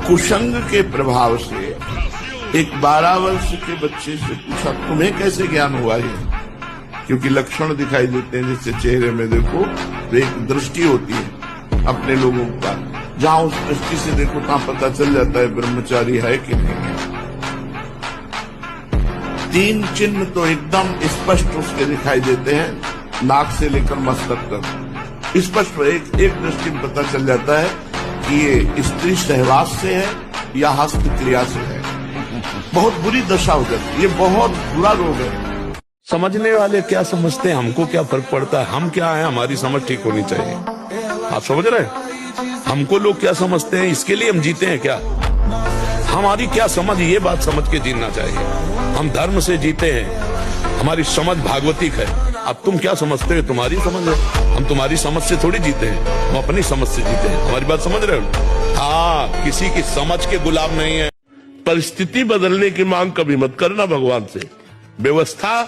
कुसंग के प्रभाव से एक 12 वर्ष के बच्चे से पूछा तुम्हें कैसे ज्ञान हुआ है, क्योंकि लक्षण दिखाई देते हैं जैसे चेहरे में देखो तो एक दृष्टि होती है अपने लोगों का, जहां उस दृष्टि से देखो तहां पता चल जाता है ब्रह्मचारी है कि नहीं है। 3 चिन्ह तो एकदम स्पष्ट उसके दिखाई देते हैं, नाक से लेकर मस्तक तक स्पष्ट एक दृष्टि में पता चल जाता है कि ये स्त्री सहवास से है या हस्त क्रिया से है। बहुत बुरी दशा हो जाती है, ये बहुत बुरा रोग है। समझने वाले क्या समझते हैं, हमको क्या फर्क पड़ता है, हम क्या है, हमारी समझ ठीक होनी चाहिए। आप समझ रहे हैं, हमको लोग क्या समझते हैं इसके लिए हम जीते हैं क्या, हमारी क्या समझ, ये बात समझ के जीना चाहिए। हम धर्म से जीते हैं, हमारी समझ भागवतिक है। अब तुम क्या समझते हो, तुम्हारी समझ है, हम तुम्हारी समझ से थोड़ी जीते हैं, हम अपनी समझ से जीते हैं। हमारी बात समझ रहे हो। हाँ, किसी की समझ के गुलाम नहीं है। परिस्थिति बदलने की मांग कभी मत करना भगवान से। व्यवस्था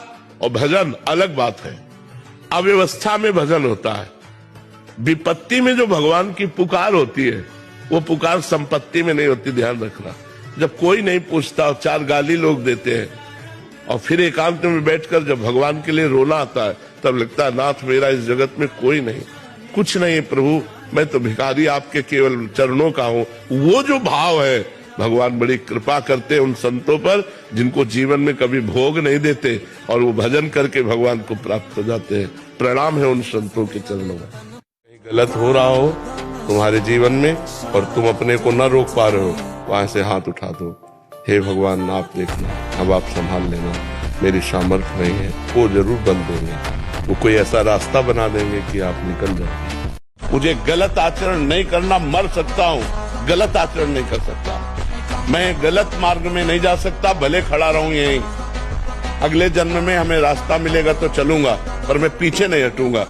और भजन अलग बात है। अव्यवस्था में भजन होता है। विपत्ति में जो भगवान की पुकार होती है वो पुकार संपत्ति में नहीं होती, ध्यान रखना। जब कोई नहीं पूछता और 4 गाली लोग देते हैं और फिर एकांत में बैठकर जब भगवान के लिए रोना आता है तब लगता है नाथ मेरा इस जगत में कोई नहीं, कुछ नहीं प्रभु, मैं तो भिखारी आपके केवल चरणों का हूं। वो जो भाव है, भगवान बड़ी कृपा करते हैं उन संतों पर जिनको जीवन में कभी भोग नहीं देते और वो भजन करके भगवान को प्राप्त हो जाते हैं। प्रणाम है उन संतों के चरणों में। कहीं गलत हो रहा हो तुम्हारे जीवन में और तुम अपने को न रोक पा रहे हो, वहां से हाथ उठा दो, हे भगवान आप देखना, अब आप संभाल लेना, मेरी सामर्थ्य नहीं है। वो जरूर बन देंगे, वो कोई ऐसा रास्ता बना देंगे कि आप निकल जाओ। मुझे गलत आचरण नहीं करना, मर सकता हूँ, गलत आचरण नहीं कर सकता, मैं गलत मार्ग में नहीं जा सकता, भले खड़ा रहूं यहीं। अगले जन्म में हमें रास्ता मिलेगा तो चलूंगा, पर मैं पीछे नहीं हटूंगा।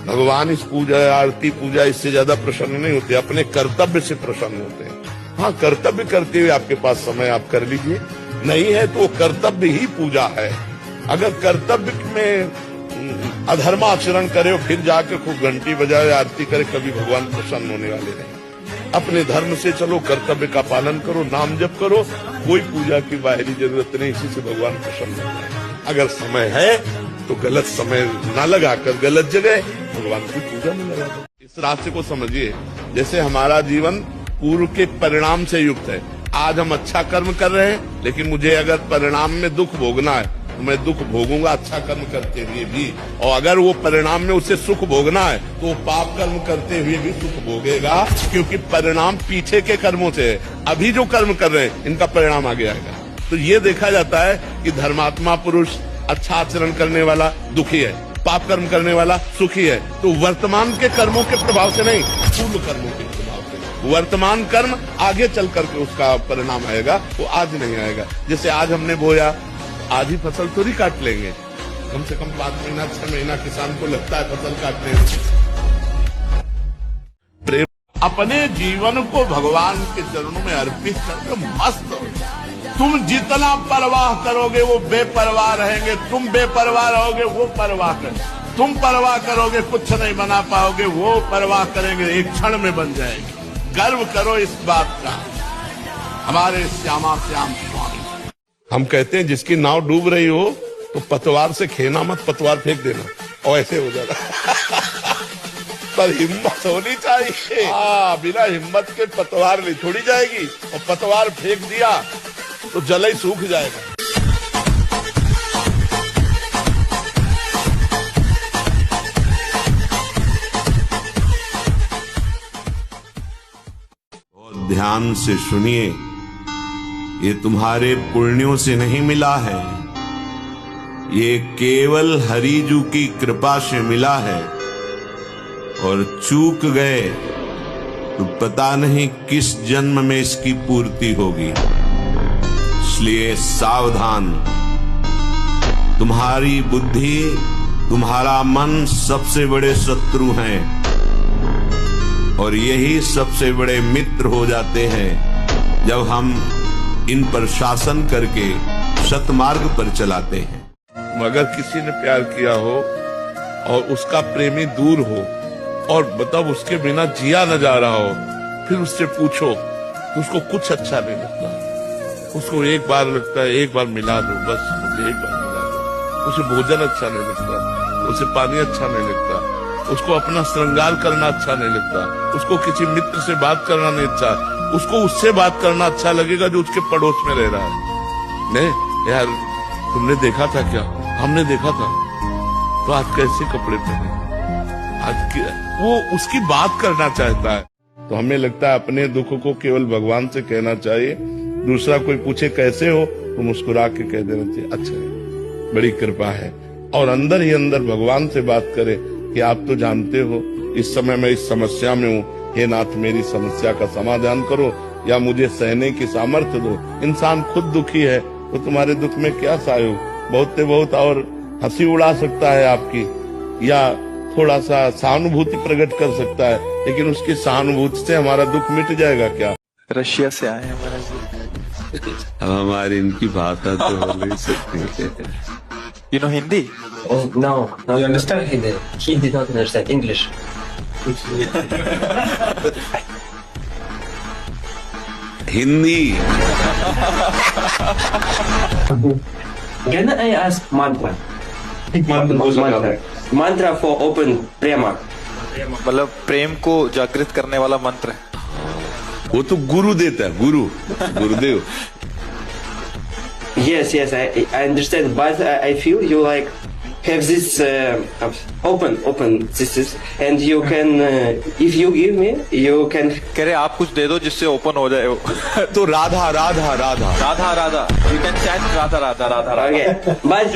भगवान इस पूजा आरती पूजा इससे ज्यादा प्रसन्न नहीं होते, अपने कर्तव्य से प्रसन्न होते हैं। हाँ, कर्तव्य करते हुए आपके पास समय आप कर लीजिए, नहीं है तो कर्तव्य ही पूजा है। अगर कर्तव्य में अधर्माचरण करे और फिर जाकर खूब घंटी बजाए आरती करे, कभी भगवान प्रसन्न होने वाले नहीं। अपने धर्म से चलो, कर्तव्य का पालन करो, नाम जप करो, कोई पूजा की बाहरी जरूरत नहीं, इसी से भगवान प्रसन्न होते हैं। अगर समय है तो गलत समय न लगाकर गलत जगह भगवान की पूजा में लगा दो। इस रास्ते को समझिए, जैसे हमारा जीवन पूर्व के परिणाम से युक्त है। आज हम अच्छा कर्म कर रहे हैं, लेकिन मुझे अगर परिणाम में दुख भोगना है तो मैं दुख भोगूंगा अच्छा कर्म करते हुए भी, और अगर वो परिणाम में उसे सुख भोगना है तो पाप कर्म करते हुए भी सुख भोगेगा, क्योंकि परिणाम पीछे के कर्मों से है। अभी जो कर्म कर रहे हैं इनका परिणाम आगे आएगा। तो ये देखा जाता है कि धर्मात्मा पुरुष, अच्छा आचरण करने वाला दुखी है, पाप कर्म करने वाला सुखी है। तो वर्तमान के कर्मों के प्रभाव से नहीं, पूर्व कर्मों के प्रभाव से। वर्तमान कर्म आगे चल करके उसका परिणाम आएगा, वो आज नहीं आएगा। जैसे आज हमने बोया, आज ही फसल थोड़ी काट लेंगे, कम से कम 5 महीना 6 महीना किसान को लगता है फसल काटने में। प्रेम अपने जीवन को भगवान के चरणों में अर्पित करके मस्त हो। तुम जितना परवाह करोगे वो बेपरवाह रहेंगे, तुम बेपरवाह रहोगे वो परवाह करेंगे, तुम परवाह करोगे कुछ नहीं बना पाओगे, वो परवाह करेंगे, एक क्षण में बन जाएगी। गर्व करो इस बात का, हमारे श्यामा श्याम स्वामी। हम कहते हैं जिसकी नाव डूब रही हो तो पतवार से खेना मत, पतवार फेंक देना और ऐसे हो जाता। पर हिम्मत होनी चाहिए। हाँ, बिना हिम्मत के पतवार नहीं छोड़ी जाएगी, और पतवार फेंक दिया तो जल ही सूख जाएगा। बहुत ध्यान से सुनिए, ये तुम्हारे पुण्यों से नहीं मिला है, ये केवल हरिजू की कृपा से मिला है। और चूक गए तो पता नहीं किस जन्म में इसकी पूर्ति होगी। इसलिए सावधान, तुम्हारी बुद्धि, तुम्हारा मन सबसे बड़े शत्रु हैं, और यही सबसे बड़े मित्र हो जाते हैं जब हम इन पर शासन करके सतमार्ग पर चलाते हैं। मगर किसी ने प्यार किया हो और उसका प्रेमी दूर हो और मतलब उसके बिना जिया न जा रहा हो, फिर उससे पूछो तो उसको कुछ अच्छा नहीं लगता। उसको एक बार लगता है एक बार मिला दो, बस मुझे एक बार मिला दो। उसे भोजन अच्छा नहीं लगता, उसे पानी अच्छा नहीं लगता, उसको अपना श्रृंगार करना अच्छा नहीं लगता, उसको किसी मित्र से बात करना नहीं अच्छा, उसको उससे बात करना अच्छा लगेगा जो उसके पड़ोस में रह रहा है। नहीं यार, तुमने देखा था क्या? हमने देखा था, तो आज कैसे कपड़े पहने? आज वो उसकी बात करना चाहता है। तो हमें लगता है अपने दुख को केवल भगवान से कहना चाहिए। दूसरा कोई पूछे कैसे हो, तो मुस्कुरा के कह देना चाहिए अच्छा है, बड़ी कृपा है। और अंदर ही अंदर भगवान से बात करे कि आप तो जानते हो इस समय मैं इस समस्या में हूँ, हे नाथ मेरी समस्या का समाधान करो या मुझे सहने की सामर्थ्य दो। इंसान खुद दुखी है तो तुम्हारे दुख में क्या सहयोग? बहुत से बहुत और हंसी उड़ा सकता है आपकी, या थोड़ा सा सहानुभूति प्रकट कर सकता है, लेकिन उसकी सहानुभूति से हमारा दुख मिट जाएगा क्या? रशिया से आए हैं महाराज जी। अब हमारी इनकी भाषा तो हो नहीं सकती। You know Hindi? No, you understand Hindi. He did not understand English. Hindi Can I ask mantra? Mantra for open prema. मतलब प्रेम को जागृत करने वाला मंत्र है। वो तो गुरु देता है, गुरुदेव। Yes, I understand, but I feel you like have this open this is, and you can if you give me, you can. कह रहे आप कुछ दे दो जिससे ओपन हो जाए वो। तो Radha Radha Radha Radha Radha, you can chant Radha Radha Radha Radha. Okay, but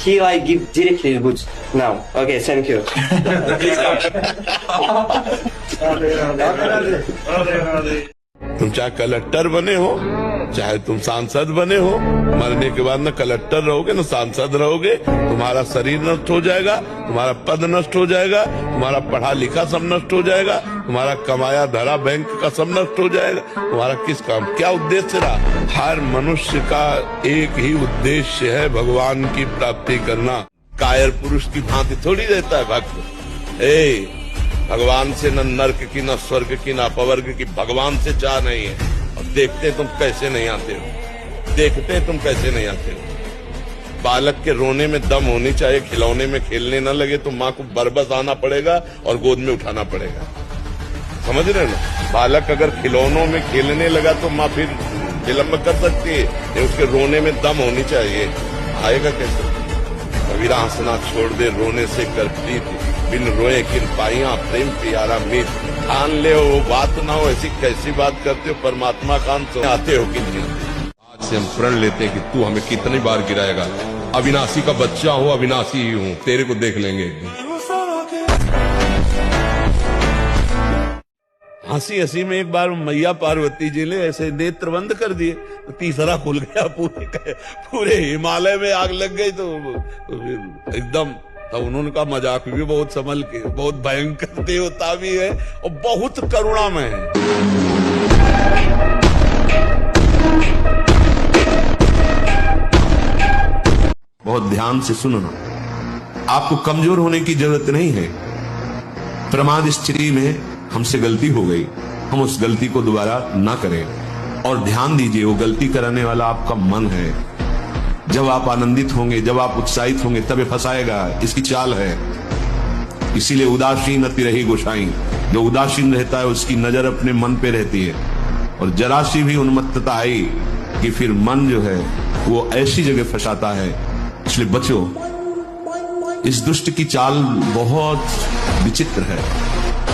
he like give directly good now. Okay, thank you. तुम चाहे कलेक्टर बने हो, चाहे तुम सांसद बने हो, मरने के बाद न कलेक्टर रहोगे न सांसद रहोगे। तुम्हारा शरीर नष्ट हो जाएगा, तुम्हारा पद नष्ट हो जाएगा, तुम्हारा पढ़ा लिखा सब नष्ट हो जाएगा, तुम्हारा कमाया धरा बैंक का सब नष्ट हो जाएगा। तुम्हारा किस काम, क्या उद्देश्य रहा? हर मनुष्य का एक ही उद्देश्य है, भगवान की प्राप्ति करना। कायर पुरुष की भांति थोड़ी रहता है भक्त। भगवान से न नर्क की, न स्वर्ग की, न अपवर्ग की, भगवान से चाह नहीं है। और देखते तुम कैसे नहीं आते हो, देखते तुम कैसे नहीं आते हो। बालक के रोने में दम होनी चाहिए, खिलौने में खेलने न लगे तो माँ को बरबस आना पड़ेगा और गोद में उठाना पड़ेगा। समझ रहे ना? बालक अगर खिलौनों में खेलने लगा तो माँ फिर विलम्ब कर सकती है, उसके रोने में दम होनी चाहिए। आएगा कैसे? कबीरा हंसना छोड़ दे, रोने से करती थी, बिन रोए किन पाइया प्रेम प्यारा मीत। ठान ले वो बात ना हो, ऐसी कैसी बात करते हो? परमात्मा कान से आते हो कि नहीं आते? आज से हम प्रण लेते हैं कि तू हमें कितनी बार गिराएगा। अविनाशी का बच्चा हो, अविनाशी ही हूँ, तेरे को देख लेंगे। हंसी हंसी में एक बार मैया पार्वती जी ने ऐसे नेत्र बंद कर दिए तो तीसरा खुल गया, पूरे हिमालय में आग लग गई। तो एकदम तो उन्होंने कहा मजाक भी बहुत संभल के, बहुत भयंकर देवता भी है और बहुत करुणामय है। बहुत ध्यान से सुनना, आपको कमजोर होने की जरूरत नहीं है। प्रमाद स्थिति में हमसे गलती हो गई, हम उस गलती को दोबारा ना करें। और ध्यान दीजिए, वो गलती कराने वाला आपका मन है। जब आप आनंदित होंगे, जब आप उत्साहित होंगे, तब ये फंसाएगा, इसकी चाल है। इसीलिए उदासीन अति रही गोसाई, जो उदासीन रहता है उसकी नजर अपने मन पे रहती है। और जरा सी भी उन्मत्तता आई कि फिर मन जो है वो ऐसी जगह फंसाता है। इसलिए बचो, इस दुष्ट की चाल बहुत विचित्र है।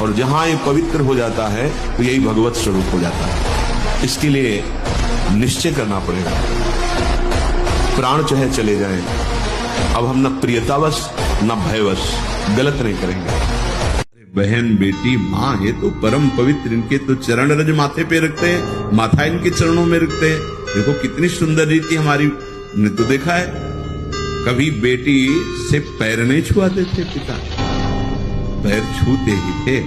और जहां ये पवित्र हो जाता है तो यही भगवत स्वरूप हो जाता है। इसके लिए निश्चय करना पड़ेगा, प्राण चाहे चले जाएं, अब हम न प्रियतावश न भयवश गलत नहीं करेंगे। बहन बेटी माँ है तो परम पवित्र, इनके तो चरण रज माथे पे रखते हैं, माथा इनके चरणों में रखते हैं। देखो कितनी सुंदर रीति हमारी ने तो देखा है। कभी बेटी से पैर नहीं छुआते थे पिता, पैर छूते ही थे।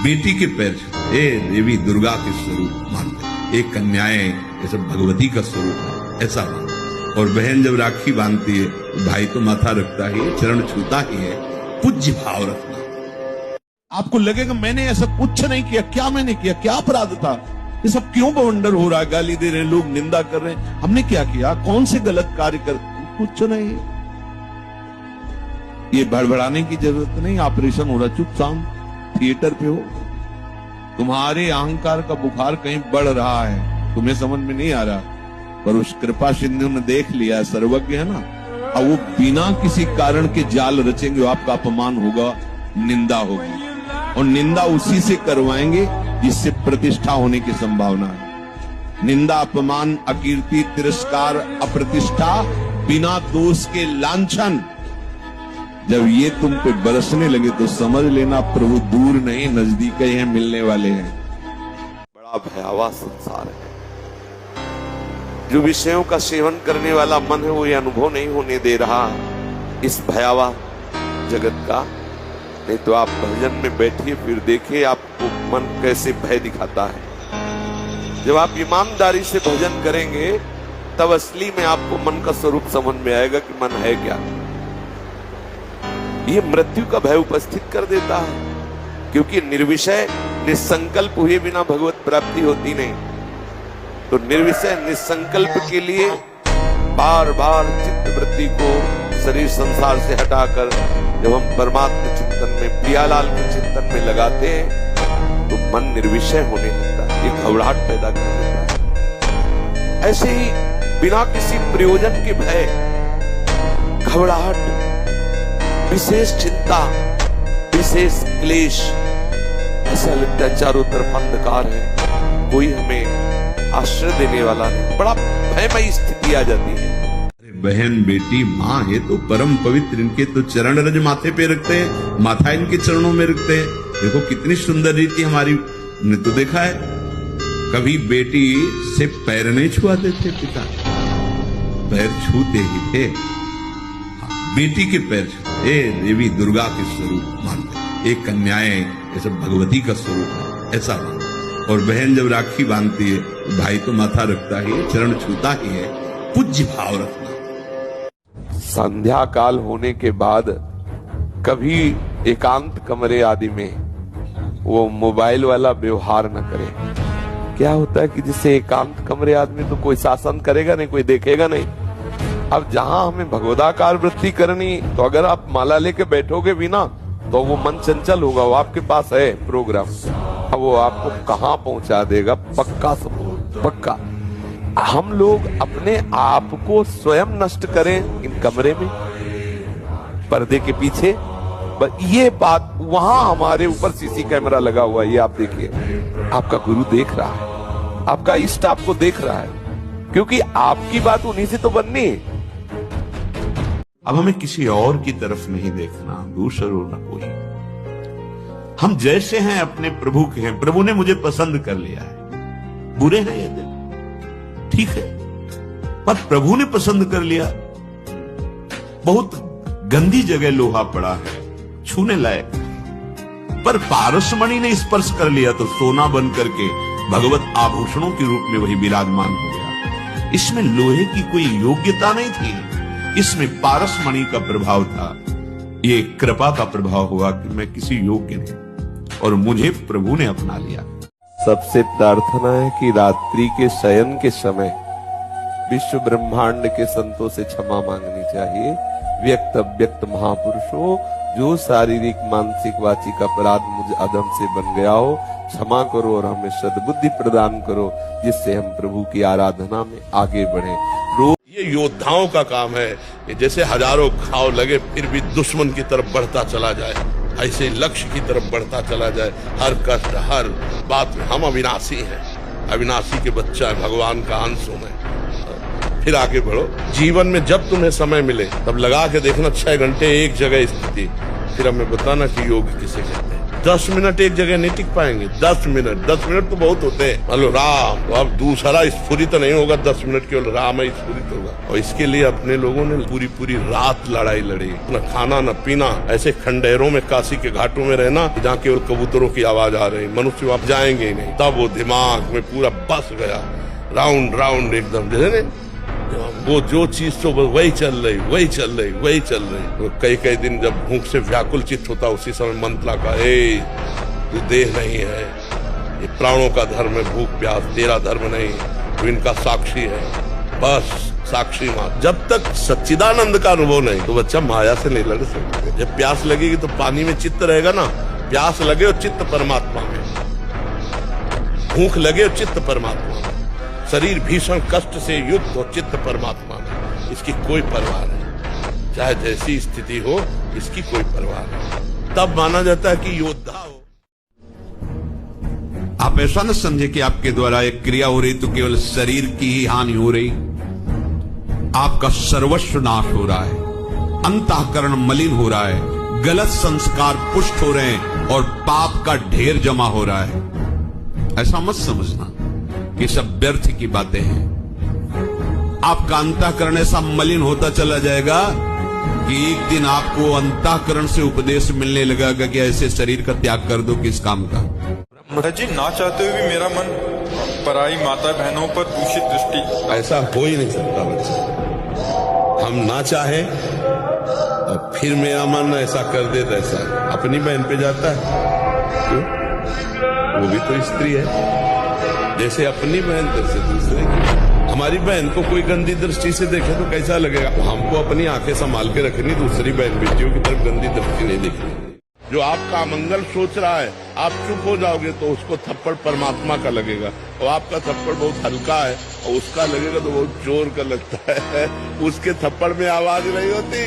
बेटी के पैर छूते, देवी दुर्गा के स्वरूप मानते, एक कन्याएं जैसे भगवती का स्वरूप है ऐसा मानते। और बहन जब राखी बांधती है तो भाई तो माथा रखता ही है, चरण छूता ही है, पूज्य भाव रखना। आपको लगेगा मैंने ऐसा कुछ नहीं किया, क्या मैंने किया, क्या अपराध था? ये सब क्यों बवंडर हो रहा है? गाली दे रहे हैं लोग, निंदा कर रहे हैं। हमने क्या किया? कौन से गलत कार्य कर? कुछ नहीं। ये भड़बड़ाने की जरूरत नहीं। ऑपरेशन हो रहा, चुपचाप थिएटर पे हो। तुम्हारे अहंकार का बुखार कहीं बढ़ रहा है, तुम्हें समझ में नहीं आ रहा, पर उस कृपा सिंधु ने देख लिया, सर्वज्ञ है ना। अब वो बिना किसी कारण के जाल रचेंगे, आपका अपमान होगा, निंदा होगी, और निंदा उसी से करवाएंगे जिससे प्रतिष्ठा होने की संभावना है। निंदा, अपमान, अकीर्ति, तिरस्कार, अप्रतिष्ठा, बिना दोष के लांछन, जब ये तुम पे बरसने लगे तो समझ लेना प्रभु दूर नहीं, नजदीक ही हैं, मिलने वाले हैं। बड़ा भयावह संसार है। जो विषयों का सेवन करने वाला मन है वो ये अनुभव नहीं होने दे रहा इस भयावह जगत का। नहीं तो आप भजन में बैठिए, फिर देखिए आपको मन कैसे भय दिखाता है। जब आप ईमानदारी से भजन करेंगे तब असली में आपको मन का स्वरूप समझ में आएगा कि मन है क्या। ये मृत्यु का भय उपस्थित कर देता है, क्योंकि निर्विषय निसंकल्प हुए बिना भगवत प्राप्ति होती नहीं। तो निर्विषय निसंकल्प के लिए बार बार चित्त वृत्ति को शरीर संसार से हटाकर जब हम परमात्मा चिंतन में, प्रियालाल के चिंतन में लगाते हैं तो मन निर्विषय होने लगता है, एक घबराहट पैदा कर देता है। ऐसे ही बिना किसी प्रयोजन के भय, घबराहट, विशेष चिंता, विशेष क्लेश, ऐसा लगता है चारों तरफ अंधकार है, कोई हमें आश्रय देने वाला नहीं। बड़ा भयमयी स्थिति आ जाती है। बहन, बेटी, माँ है तो परम पवित्र, इनके तो चरण रज माथे पे रखते हैं, माथा इनके चरणों में रखते हैं। देखो कितनी सुंदर रीति हमारी ने तो देखा है। कभी बेटी से पैर नहीं छुआते थे पिता, पैर छूते ही थे। बेटी के पैर छूते, देवी दुर्गा के स्वरूप मानते, एक कन्याएं ऐसा भगवती का स्वरूप है, ऐसा मानते। और बहन जब राखी बांधती है तो भाई तो माथा रखता ही है, चरण छूता ही है, पूज्य भाव रखना। संध्या काल होने के बाद कभी एकांत कमरे आदि में वो मोबाइल वाला व्यवहार न करे। क्या होता है कि जिससे एकांत कमरे आदमी तो कोई शासन करेगा नहीं, कोई देखेगा नहीं। अब जहां हमें भगवदाकार वृत्ति करनी, तो अगर आप माला लेके बैठोगे भी ना तो वो मन चंचल होगा, वो आपके पास है प्रोग्राम, अब वो आपको कहां पहुंचा देगा, पक्का सब पक्का। हम लोग अपने आप को स्वयं नष्ट करें इन कमरे में, पर्दे के पीछे। ये बात वहां हमारे ऊपर सीसी कैमरा लगा हुआ है, ये आप देखिए, आपका गुरु देख रहा है, आपका इष्ट आपको देख रहा है, क्योंकि आपकी बात उन्हीं से तो बननी है। अब हमें किसी और की तरफ नहीं देखना, दूसरा न कोई। हम जैसे हैं अपने प्रभु के हैं। प्रभु ने मुझे पसंद कर लिया है, बुरे हैं ये दिन, ठीक है, पर प्रभु ने पसंद कर लिया। बहुत गंदी जगह लोहा पड़ा है, छूने लायक, पर पारसमणि ने स्पर्श कर लिया तो सोना बन करके भगवत आभूषणों के रूप में वही विराजमान हो गया। इसमें लोहे की कोई योग्यता नहीं थी, इसमें पारसमणि का प्रभाव था। ये कृपा का प्रभाव हुआ कि मैं किसी योग्य नहीं, और मुझे प्रभु ने अपना लिया। सबसे प्रार्थना है कि रात्रि के शयन के समय विश्व ब्रह्मांड के संतों से क्षमा मांगनी चाहिए। व्यक्त अव्यक्त महापुरुषों, जो शारीरिक मानसिक वाचिक अपराध मुझ अधम से बन गया हो, क्षमा करो और हमें सद्बुद्धि प्रदान करो, जिससे हम प्रभु की आराधना में आगे बढ़े। ये योद्धाओं का काम है कि जैसे हजारों घाव लगे फिर भी दुश्मन की तरफ बढ़ता चला जाए, ऐसे लक्ष्य की तरफ बढ़ता चला जाए। हर कष्ट, हर बात में हम अविनाशी हैं, अविनाशी के बच्चा है, भगवान का अंश हूं मैं। फिर आगे बढ़ो। जीवन में जब तुम्हें समय मिले तब लगा के देखना 6 घंटे एक जगह स्थिति, फिर हमें बताना कि योग किसे कहते हैं। 10 मिनट एक जगह नहीं टिक पाएंगे। 10 मिनट तो बहुत होते हैं। हेलो राम, तो अब दूसरा स्फुरित नहीं होगा, 10 मिनट केवल राम ही स्फुरित होगा। और इसके लिए अपने लोगों ने पूरी रात लड़ाई लड़ी, न खाना न पीना, ऐसे खंडहरों में काशी के घाटों में रहना जहाँ केवल कबूतरों की आवाज आ रही, मनुष्य वहां जाएंगे ही नहीं। तब वो दिमाग में पूरा बस गया, राउंड एकदम, जैसे वो जो चीज तो वही चल रही। तो कई दिन जब भूख से व्याकुल चित्त होता, उसी समय मंत्रा का, तू देह नहीं है, ये प्राणों का धर्म है भूख प्यास, तेरा धर्म नहीं, तो इनका साक्षी है, बस साक्षी मात्र। जब तक सच्चिदानंद का अनुभव नहीं तो बच्चा माया से नहीं लड़ सकते। जब प्यास लगेगी तो पानी में चित्त रहेगा ना, प्यास लगे और चित्त परमात्मा में, भूख लगे और चित्त परमात्मा में, शरीर भीषण कष्ट से युक्त और चित्त परमात्मा में, इसकी कोई परवाह नहीं, चाहे जैसी स्थिति हो इसकी कोई परवाह नहीं। तब माना जाता है कि योद्धा हो। आप ऐसा न समझे कि आपके द्वारा एक क्रिया हो रही तो केवल शरीर की ही हानि हो रही, आपका सर्वस्व नाश हो रहा है, अंतःकरण मलिन हो रहा है, गलत संस्कार पुष्ट हो रहे हैं और पाप का ढेर जमा हो रहा है। ऐसा मत समझना कि सब व्यर्थ की बातें हैं। आपका अंतःकरण ऐसा मलिन होता चला जाएगा कि एक दिन आपको अंतःकरण से उपदेश मिलने लगेगा कि ऐसे शरीर का त्याग कर दो किस काम का। जी ना चाहते हुए भी मेरा मन पराई माता बहनों पर दूषित दृष्टि। ऐसा हो ही नहीं सकता बच्चा, हम ना चाहे और फिर मेरा मन ऐसा कर दे ऐसा अपनी बहन पे जाता है, क्यों? वो भी तो स्त्री है, जैसे अपनी बहन तैसे दूसरे की। हमारी बहन को कोई गंदी दृष्टि से देखे तो कैसा लगेगा? हमको अपनी आंखें संभाल के रखनी, दूसरी बहन बेटियों की तरफ गंदी दृष्टि नहीं देखनी। जो आपका मंगल सोच रहा है, आप चुप हो जाओगे तो उसको थप्पड़ परमात्मा का लगेगा, और आपका थप्पड़ बहुत हल्का है और उसका लगेगा तो बहुत जोर का लगता है। उसके थप्पड़ में आवाज नहीं होती,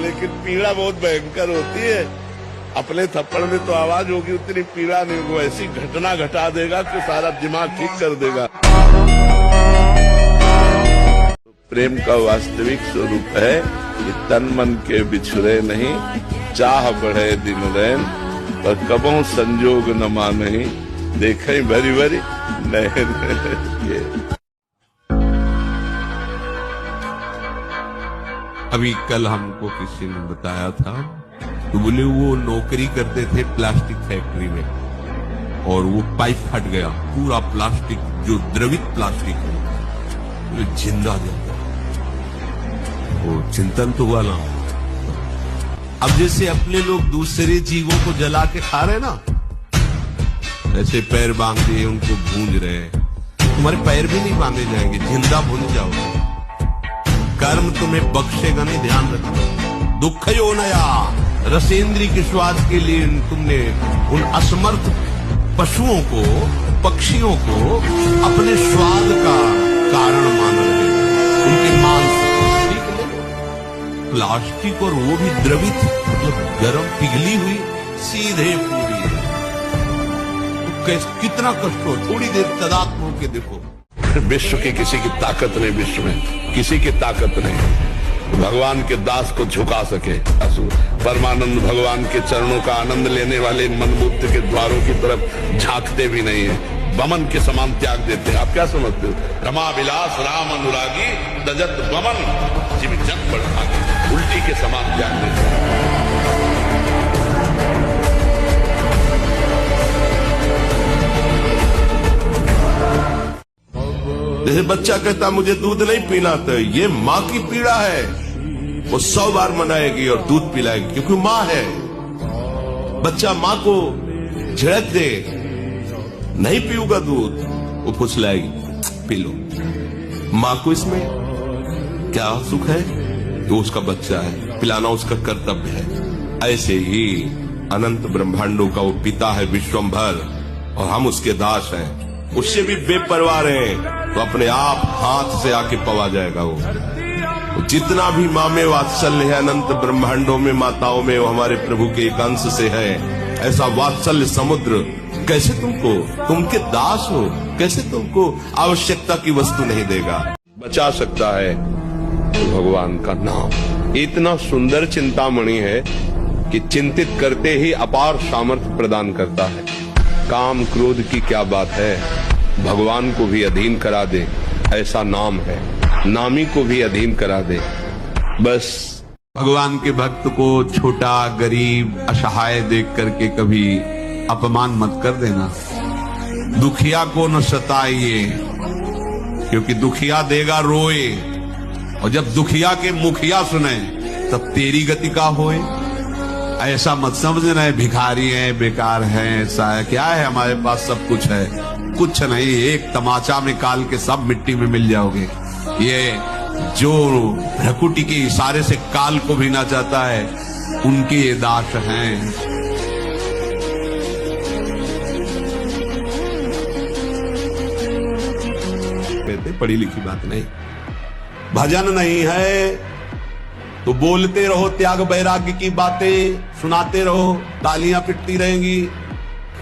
लेकिन पीड़ा बहुत भयंकर होती है। अपने थप्पड़ में तो आवाज होगी, उतनी पीड़ा नहीं होगी। ऐसी घटना घटा देगा कि सारा दिमाग ठीक कर देगा। प्रेम का वास्तविक स्वरूप है कि तन मन के बिछुरे नहीं, चाह बढ़े दिन रैन, पर कबों संजोग न मानही, देखें भरी भरी नैन। ये अभी कल हमको किसी ने बताया था, तो बोले वो नौकरी करते थे प्लास्टिक फैक्ट्री में और वो पाइप फट गया, पूरा प्लास्टिक जो द्रवित प्लास्टिक है जिंदा जाता। वो चिंतन तो हुआ ना। अब जैसे अपने लोग दूसरे जीवों को जला के खा रहे ना, ऐसे पैर बांध दिए उनको भूंज रहे, तुम्हारे पैर भी नहीं बांधे जाएंगे, जिंदा भूंज जाओगे। कर्म तुम्हें बख्शेगा नहीं, ध्यान रखना। दुख यो नया रसेंद्री के स्वाद के लिए तुमने उन असमर्थ पशुओं को, पक्षियों को अपने स्वाद का कारण मान रहे, उनके मांस प्लास्टिक और वो भी द्रवित, मतलब गर्म पिघली हुई सीधे पूरी है। तो कितना कष्ट हो, थोड़ी देर तदात्म होके देखो। विश्व की किसी की ताकत नहीं, विश्व में किसी की ताकत नहीं भगवान के दास को झुका सके। परमानंद भगवान के चरणों का आनंद लेने वाले मनबुद्ध के द्वारों की तरफ झांकते भी नहीं है, बमन के समान त्याग देते हैं। आप क्या समझते हो? रमा विलास राम अनुरागी दजत बमन जिम जग बढ़ा, उल्टी के समान त्याग देते हैं। जैसे बच्चा कहता मुझे दूध नहीं पीना, तो ये माँ की पीड़ा है। वो 100 बार मनाएगी और दूध पिलाएगी क्योंकि माँ है। बच्चा माँ को झड़क दे, नहीं पीऊंगा दूध, वो फुसलाएगी, पी लो। माँ को इसमें क्या सुख है? तो उसका बच्चा है, पिलाना उसका कर्तव्य है। ऐसे ही अनंत ब्रह्मांडों का वो पिता है विश्वंभर, और हम उसके दास हैं। उससे भी बेपरवाह रहे तो अपने आप हाथ से आके पवा जाएगा वो। जितना भी माँ में वात्सल्य है अनंत ब्रह्मांडों में, माताओं में, वो हमारे प्रभु के एक अंश से है। ऐसा वात्सल्य समुद्र कैसे तुमके दास हो, कैसे तुमको आवश्यकता की वस्तु नहीं देगा? बचा सकता है तो भगवान का नाम। इतना सुंदर चिंतामणि है कि चिंतित करते ही अपार सामर्थ्य प्रदान करता है। काम क्रोध की क्या बात है, भगवान को भी अधीन करा दे, ऐसा नाम है। नामी को भी अधीन करा दे। बस भगवान के भक्त को छोटा, गरीब, असहाय देख करके कभी अपमान मत कर देना। दुखिया को न सताइए, क्योंकि दुखिया देगा रोए, और जब दुखिया के मुखिया सुने तब तेरी गति का होए। ऐसा मत समझना है भिखारी हैं, बेकार हैं, ऐसा है। क्या है, हमारे पास सब कुछ है। कुछ नहीं, एक तमाचा में काल के सब मिट्टी में मिल जाओगे। ये जो भ्रकुटी के इशारे से काल को भी ना चाहता है, उनके ये दास हैं। पढ़ी लिखी बात नहीं। भजन नहीं है तो बोलते रहो त्याग वैराग्य की बातें, सुनाते रहो, तालियां पिटती रहेंगी,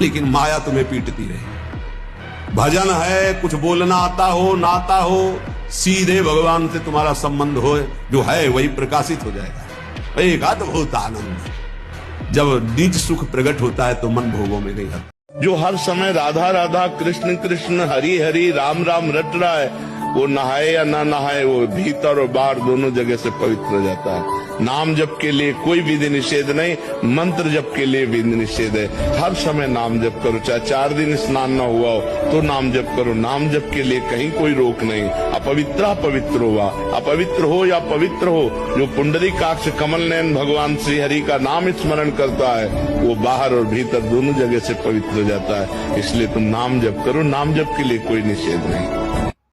लेकिन माया तुम्हें पीटती रहेगी। भजन है कुछ बोलना आता हो ना आता हो, सीधे भगवान से तुम्हारा संबंध हो, जो है वही प्रकाशित हो जाएगा। एक अद्भुत आनंद। जब निज सुख प्रकट होता है तो मन भोगों में नहीं आता। जो हर समय राधा राधा कृष्ण कृष्ण हरि हरि राम राम रट रहा है, वो नहाए या ना नहाए, वो भीतर और बाहर दोनों जगह से पवित्र हो जाता है। नाम जप के लिए कोई विधि निषेध नहीं, मंत्र जप के लिए विधि निषेध है। हर समय नाम जप करो, चाहे 4 दिन स्नान ना हुआ हो तो नाम जप करो। नाम जप के लिए कहीं कोई रोक नहीं। अपवित्र पवित्र हुआ, अपवित्र हो या पवित्र हो, जो पुंडरीकाक्ष कमल नयन भगवान श्री हरि का नाम स्मरण करता है, वो बाहर और भीतर दोनों जगह से पवित्र हो जाता है। इसलिए तुम नाम जप करो, नाम जप के लिए कोई निषेध नहीं।